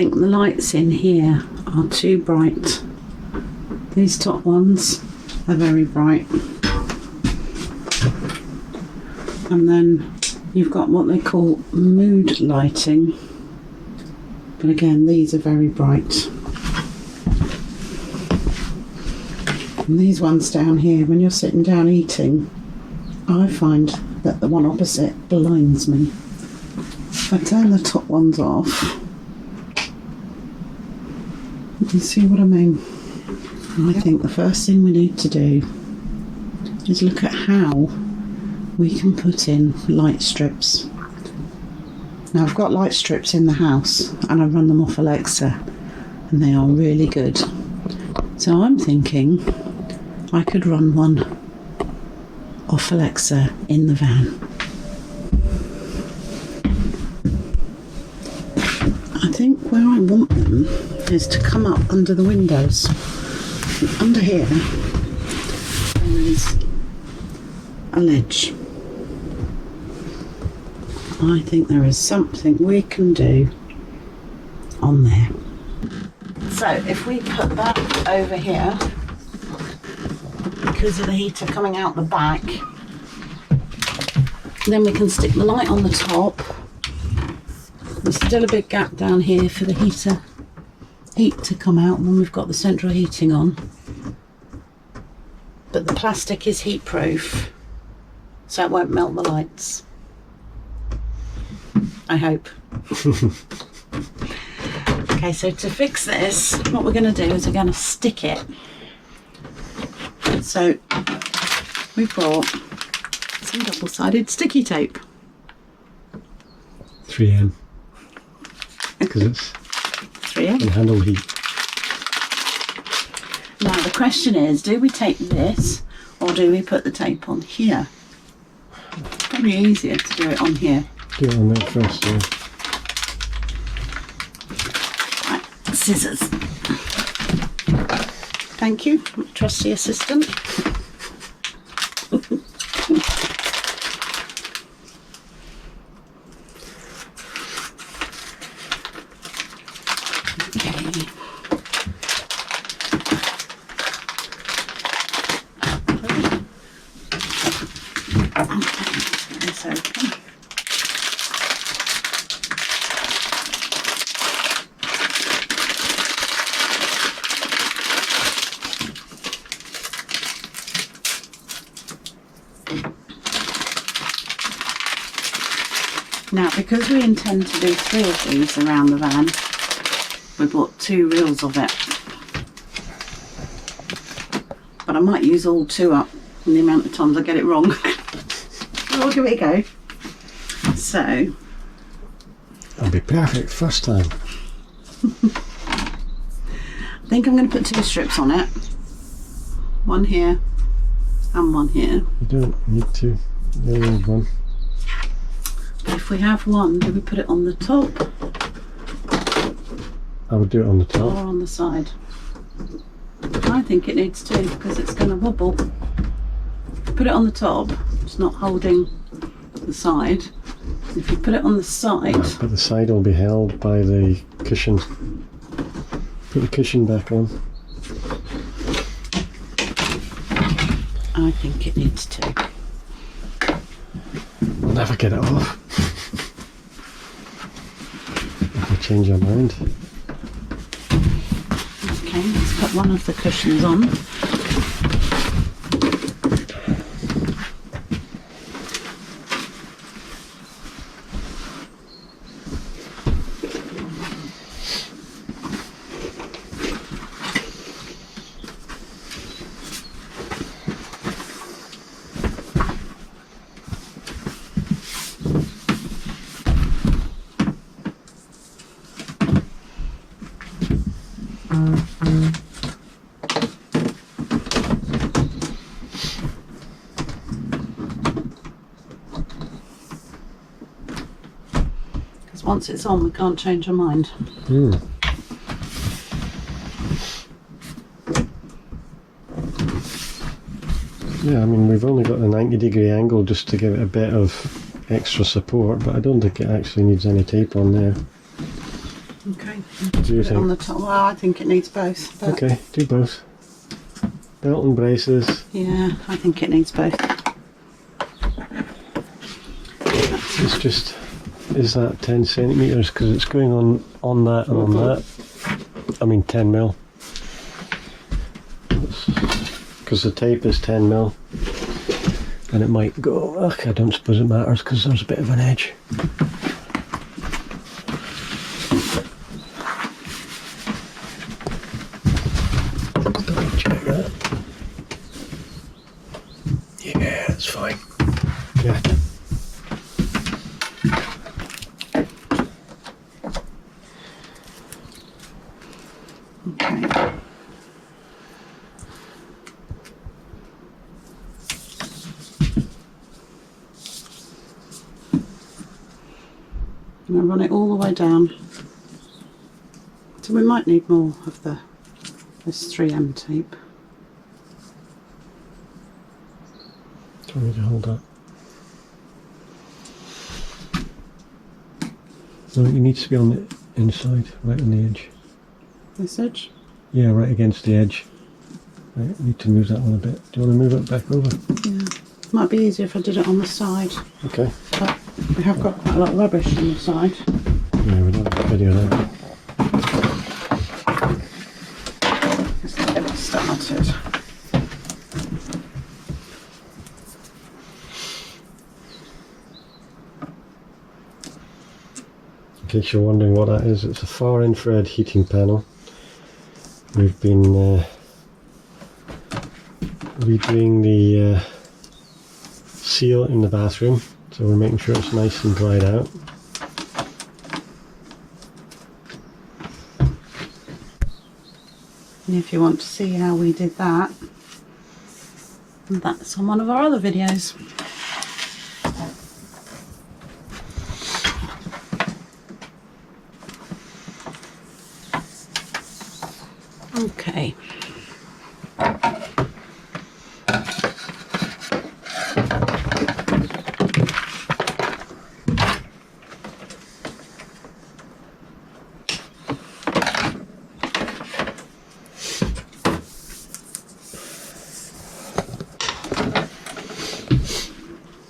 think the lights in here are too bright. These top ones are very bright. And then you've got what they call mood lighting. But again, these are very bright. And these ones down here, when you're sitting down eating, I find that the one opposite blinds me. If I turn the top ones off, you can see what I mean. And I think the first thing we need to do is look at how we can put in light strips. Now I've got light strips in the house and I run them off Alexa and they are really good. So I'm thinking I could run one off Alexa in the van. I think where I want them is to come up under the windows. Under here there is a ledge. I think there is something we can do on there. So if we put that over here, because of the heater coming out the back, then we can stick the light on the top. There's still a big gap down here for the heat to come out when we've got the central heating on. But the plastic is heat proof, so it won't melt the lights. I hope. Okay, so to fix this, what we're going to do is we're going to stick it. So we brought some double-sided sticky tape. 3M. Because it's 3M. can handle heat. Now the question is, do we tape this or do we put the tape on here? It's probably easier to do it on here. Do it on that first, yeah. Right, scissors. Thank you, trusty assistant. Now, because we intend to do 3 of these around the van, we bought 2 reels of it. But I might use all 2 up in the amount of times I get it wrong. We'll give it a go. So, that'll be perfect first time. I think I'm going to put 2 strips on it. One here and one here. You don't need to. You only need one. If we have one, do we put it on the top I would do it on the or top. on the side? I think it needs to, because it's going to wobble. Put it on the top, it's not holding the side. If you put it on the side, But the side will be held by the cushion. Put the cushion back on. I think it needs to. We'll never get it off. If we change our mind. Okay, let's put one of the cushions on. Once it's on, we can't change our mind. Yeah, I mean, we've only got the 90-degree angle just to give it a bit of extra support, but I don't think it actually needs any tape on there. Okay. What do you Put it on think? the top. Well, I think it needs both. But Okay, do both. Belt and braces. yeah, I think it needs both. It's just, is that 10 centimetres? Because it's going on that and on that. I mean 10 mil. Because the tape is 10 mil. And it might go, ugh, I don't suppose it matters because there's a bit of an edge. Double check that. Yeah, it's fine. Yeah. Okay. I'm going to run it all the way down. So we might need more of this 3M tape. Do you want me to hold that? No, it needs to be on the inside, right on the edge. This edge? Yeah, right against the edge. Right, I need to move that one a bit. Do you want to move it back over? Yeah. Might be easier if I did it on the side. Okay. But we have got quite a lot of rubbish on the side. Yeah, we don't have a video there. Let's get it started. In case you're wondering what that is, it's a far infrared heating panel. We've been redoing the seal in the bathroom, so we're making sure it's nice and dried out. And if you want to see how we did that, that's on one of our other videos. Okay.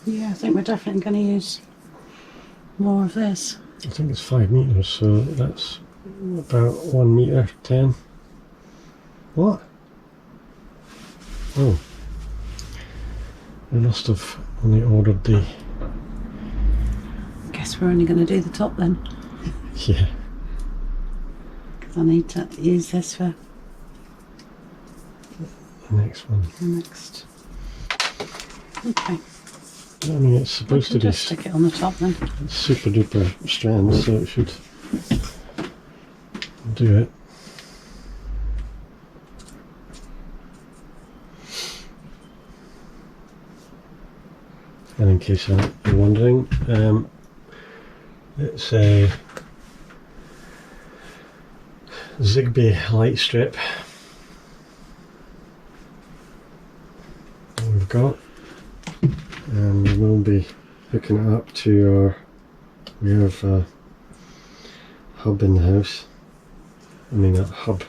Yeah, I think we're definitely going to use more of this. I think it's 5 meters, so that's about 1 meter 10. What? Oh, I must have only ordered the. Guess we're only going to do the top then, Yeah. because I need to use this for The next one. the next. Okay. I mean, it's We supposed to can be just stick it on the top then. super duper strands, so it should do it. And in case you're wondering, it's a Zigbee light strip that we've got, and we will be hooking it up to our, we have a hub in the house, I mean a hub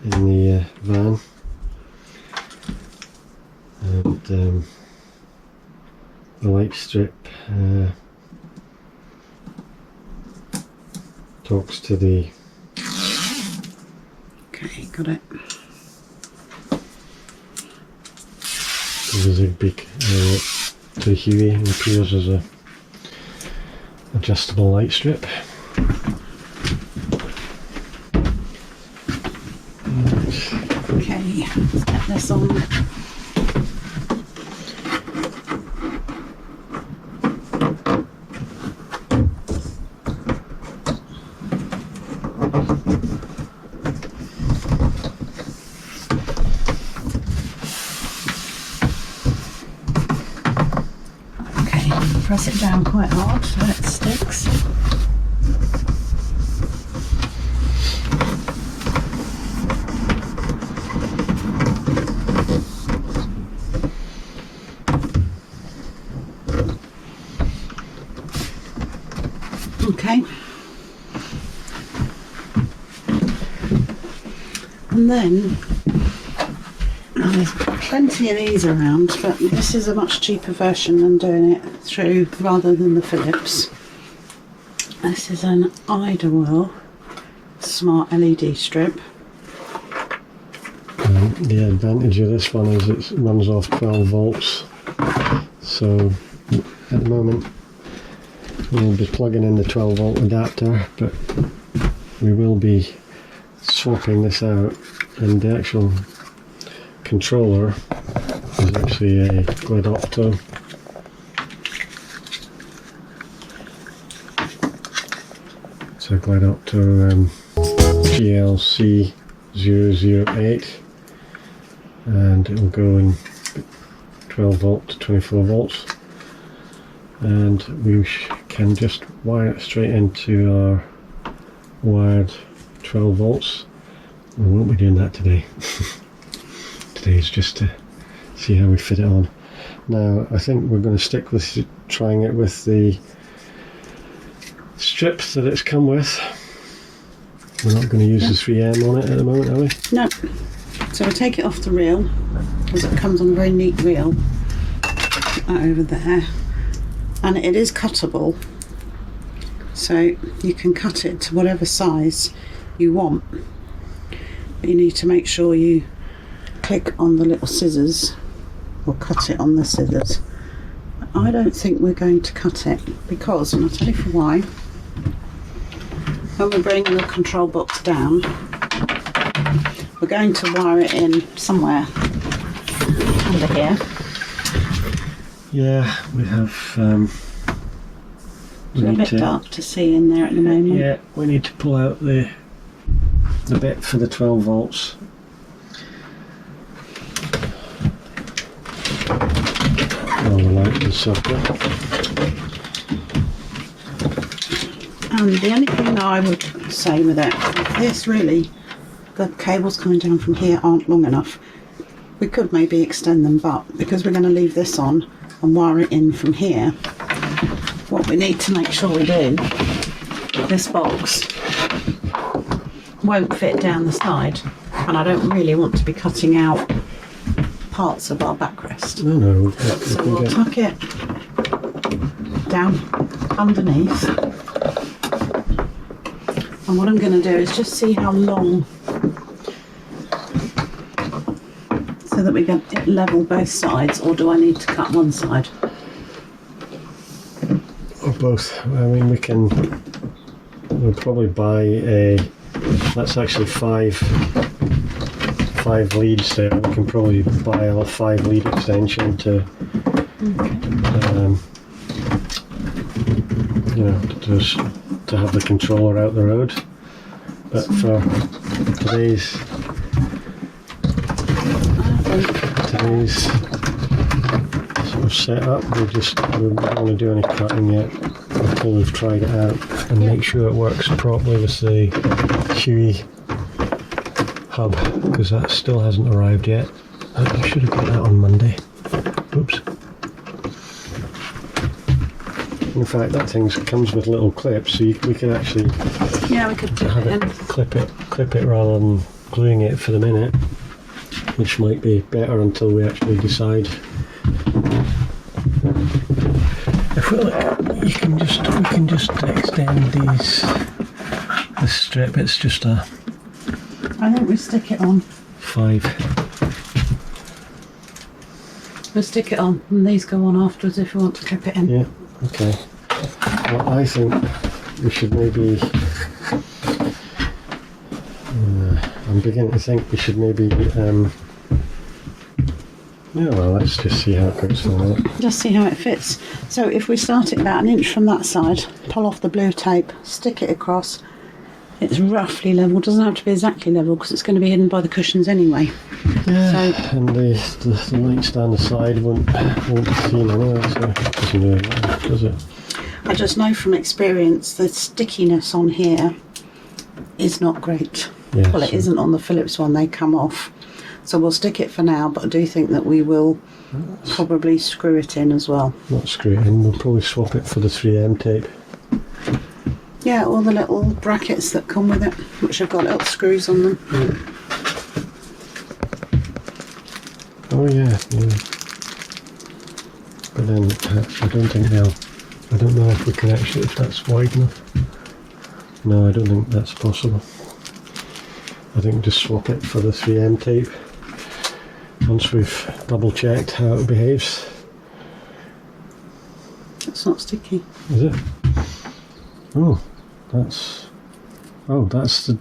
in the van, and the light strip talks to the. Okay, got it. To the Zigbee to the Huey, and appears as a adjustable light strip. Okay, let's get this on. Press it down quite hard so it sticks. Okay, then there's plenty of these around, but this is a much cheaper version than doing it through rather than the Philips. This is an Idlewild smart LED strip. The advantage of this one is it runs off 12 volts, so at the moment we'll be plugging in the 12 volt adapter, but we will be swapping this out, and the actual controller is actually a Glidopto. It's a Glidopto GLC 008, and it will go in 12 volt to 24 volts, and we can just wire it straight into our wired 12 volts. We won't be doing that today. Today is just to see how we fit it on. Now I think we're going to stick with trying it with the strips that it's come with. We're not going to use the 3M on it at the moment, are we? No. So we'll take it off the reel, because it comes on a very neat reel. Put that over there. And it is cuttable, so you can cut it to whatever size you want. But you need to make sure you click on the little scissors, or cut it on the scissors. I don't think we're going to cut it, because, and I'll tell you for why, when we bring the control box down, we're going to wire it in somewhere under here. Yeah, we have. It's a bit dark to see in there at the moment. Yeah, we need to pull out the bit for the 12 volts. On the light and socket. And the only thing that I would say with it, this really, the cables coming down from here aren't long enough. We could maybe extend them, but because we're going to leave this on and wire it in from here, what we need to make sure we do, this box won't fit down the side, and I don't really want to be cutting out parts of our backrest. No. So we'll tuck it down underneath, and what I'm going to do is just see how long, so that we can level both sides, or do I need to cut one side? Or both. I mean, we'll probably buy that's actually five leads there. We can probably buy a 5 lead extension to, to have the controller out the road. But for today's sort of setup, we don't want to do any cutting yet until we've tried it out and make sure it works properly with the Huey hub, because that still hasn't arrived yet. I should have got that on Monday. Oops. In fact, that thing comes with little clips, so we could actually we could have it clip it rather than gluing it for the minute, which might be better until we actually decide. If we look, we can just extend the strip. It's just a. I think we stick it on. 5. We'll stick it on, and these go on afterwards if you want to clip it in. Yeah. Okay. Well, I think we should maybe. I'm beginning to think we should maybe. Let's just see how it goes for a minute. Just see how it fits. So if we start it about 1 inch from that side, pull off the blue tape, stick it across. It's roughly level. Doesn't have to be exactly level, because it's going to be hidden by the cushions anyway. Yeah. So, and the lights down the side won't be seen anyway. So it doesn't really matter, does it? I just know from experience the stickiness on here is not great. Yeah, well, it isn't on the Philips one. They come off. So we'll stick it for now, but I do think that we will probably screw it in as well. Not screw it in. We'll probably swap it for the 3M tape. Yeah, all the little brackets that come with it, which have got little screws on them. Oh yeah, yeah. But then I don't think I don't know if we can actually, if that's wide enough. No, I don't think that's possible. I think just swap it for the 3M tape once we've double checked how it behaves. It's not sticky. Is it? Oh, that's the.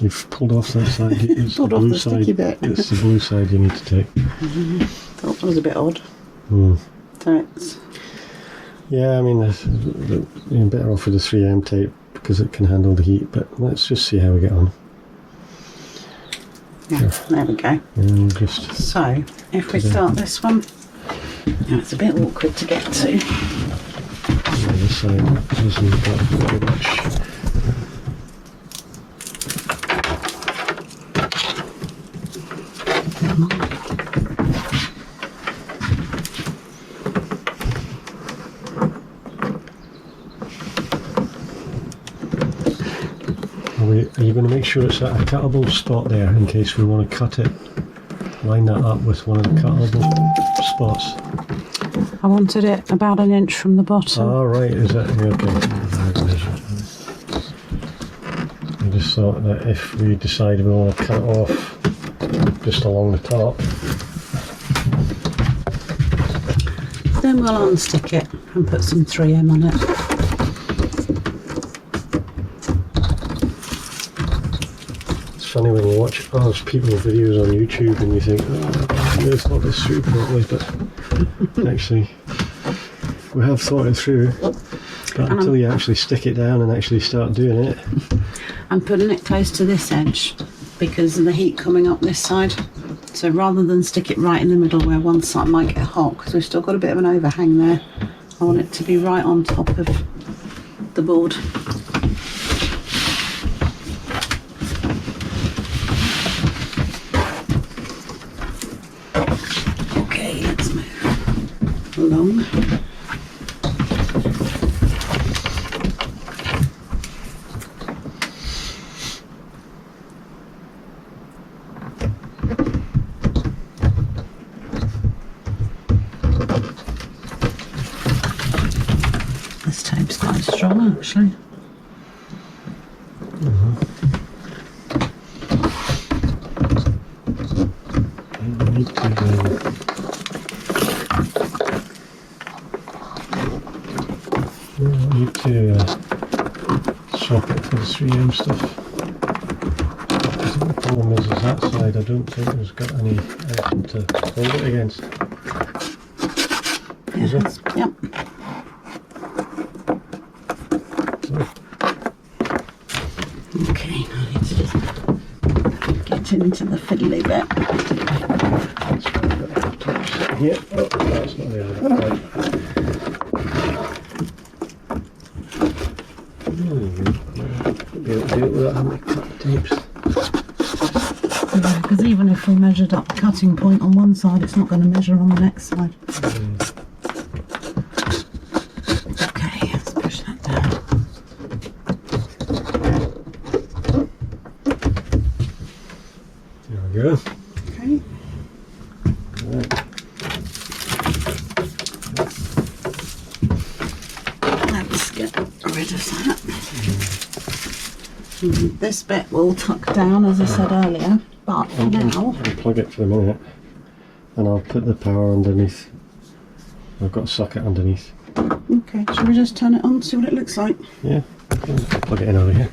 You've pulled off that side. It's Pulled the off blue the sticky side. bit. It's the blue side you need to take. Thought that was a bit odd. Hmm. So it's Yeah, I mean, you're better off with the 3M tape because it can handle the heat. But let's just see how we get on. yeah. There we go. And just So if we start this one, now it's a bit awkward to get to. the other side hasn't got very much. Come on. Are you going to make sure it's at a cuttable spot there in case we want to cut it? Line that up with one of the cuttable spots. I wanted it about an inch from the bottom. Oh, right, is that okay? I just thought that if we decided we want to cut it off just along the top. Then we'll unstick it and put some 3M on it. It's funny when you watch other people's videos on YouTube and you think, oh, I thought this through properly, but actually we have thought it through. But until you actually stick it down and actually start doing it. I'm putting it close to this edge because of the heat coming up this side. So rather than stick it right in the middle where one side might get hot, because we've still got a bit of an overhang there, I want it to be right on top of the board. Okay, let's move along. This tape's quite strong actually. We need to swap it for the 3M stuff. The problem is that side I don't think has got anything to hold it against. Is it? Yep. Okay, now I need to just get into the fiddly bit. Yeah, oh, that's not the other right. Be able to do it without having to cut the tapes. Yeah, because even if we measured up the cutting point on one side, it's not going to measure on the next side. Okay, let's push that down. There we go. Okay. Right. Let's get rid of that. This bit will tuck down, as I said earlier, but for now, I'll plug it for the minute and I'll put the power underneath. I've got a socket underneath. okay, shall we just turn it on, see what it looks like? Yeah, I'll plug it in over here.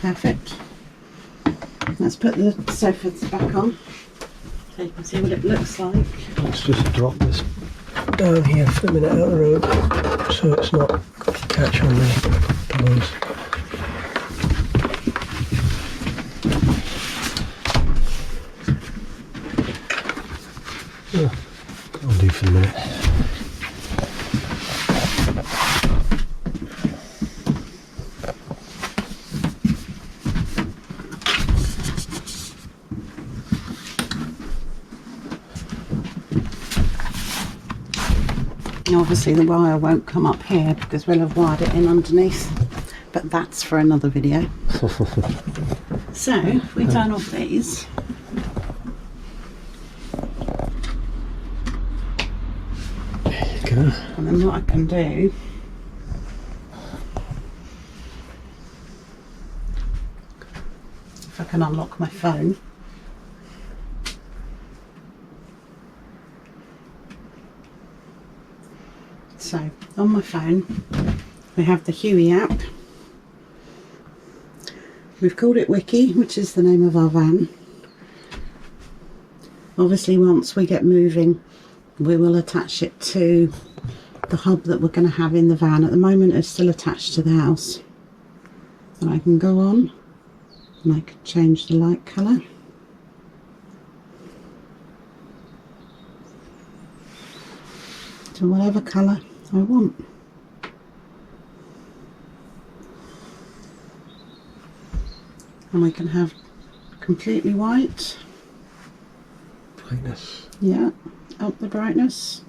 Perfect. Let's put the sofas back on so you can see what it looks like. Let's just drop this down here for a minute out of the road so it's not got to catch on the pillows. Yeah, that'll do for the minute. Now obviously the wire won't come up here because we'll have wired it in underneath, but that's for another video. So if we turn off these, there you go. and then what I can do, if I can unlock my phone, so on my phone we have the Huey app. We've called it Wiki, which is the name of our van. Obviously once we get moving we will attach it to the hub that we're going to have in the van. At the moment it's still attached to the house. And I can go on and I can change the light colour. To whatever colour I want. And we can have completely white. Brightness. Yeah, up the brightness.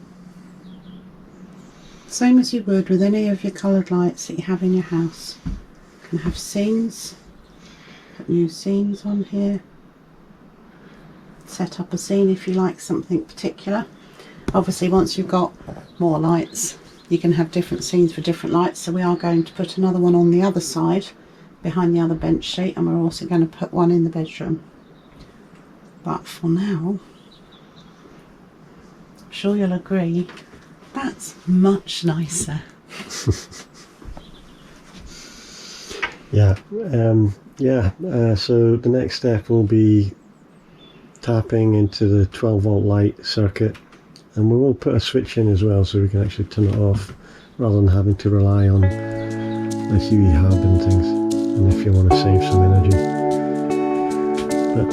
Same as you would with any of your coloured lights that you have in your house. You can have scenes. Put new scenes on here. Set up a scene if you like something particular. Obviously once you've got more lights you can have different scenes for different lights, so we are going to put another one on the other side behind the other bench sheet, and we're also going to put one in the bedroom. But for now, I'm sure you'll agree, that's much nicer. Yeah, so the next step will be tapping into the 12-volt light circuit, and we will put a switch in as well so we can actually turn it off rather than having to rely on a Huey hub and things, and if you want to save some energy. But